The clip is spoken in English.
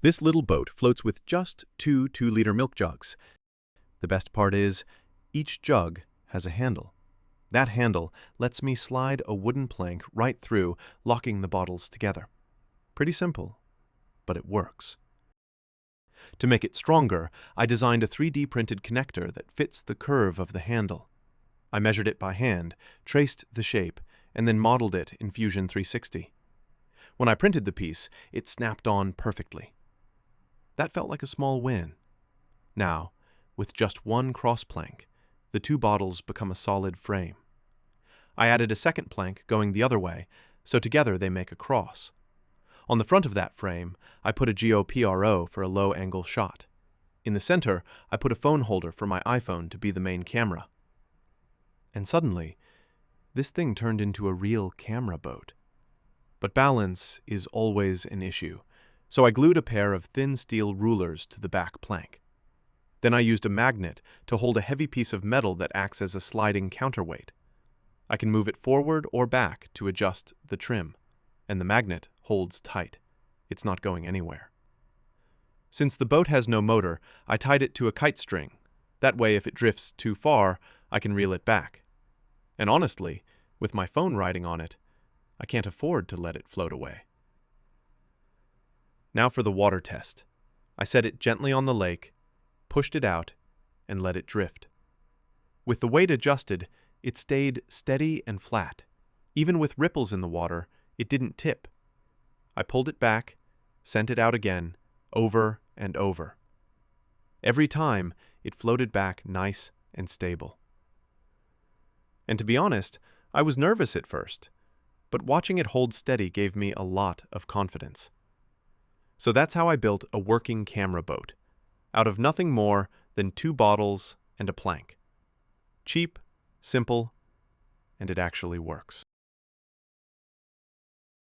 This little boat floats with just two 2-liter milk jugs. The best part is, each jug has a handle. That handle lets me slide a wooden plank right through, locking the bottles together. Pretty simple, but it works. To make it stronger, I designed a 3D printed connector that fits the curve of the handle. I measured it by hand, traced the shape, and then modeled it in Fusion 360. When I printed the piece, it snapped on perfectly. That felt like a small win. Now, with just one cross plank, the two bottles become a solid frame. I added a second plank going the other way, so together they make a cross. On the front of that frame, I put a GoPro for a low-angle shot. In the center, I put a phone holder for my iPhone to be the main camera. And suddenly, this thing turned into a real camera boat. But balance is always an issue, so I glued a pair of thin steel rulers to the back plank. Then I used a magnet to hold a heavy piece of metal that acts as a sliding counterweight. I can move it forward or back to adjust the trim, and the magnet holds tight. It's not going anywhere. Since the boat has no motor, I tied it to a kite string. That way, if it drifts too far, I can reel it back. And honestly, with my phone riding on it, I can't afford to let it float away. Now for the water test. I set it gently on the lake, pushed it out, and let it drift. With the weight adjusted, it stayed steady and flat. Even with ripples in the water, it didn't tip. I pulled it back, sent it out again, over and over. Every time, it floated back nice and stable. And to be honest, I was nervous at first, but watching it hold steady gave me a lot of confidence. So that's how I built a working camera boat, out of nothing more than 2 bottles and a plank. Cheap, simple, and it actually works.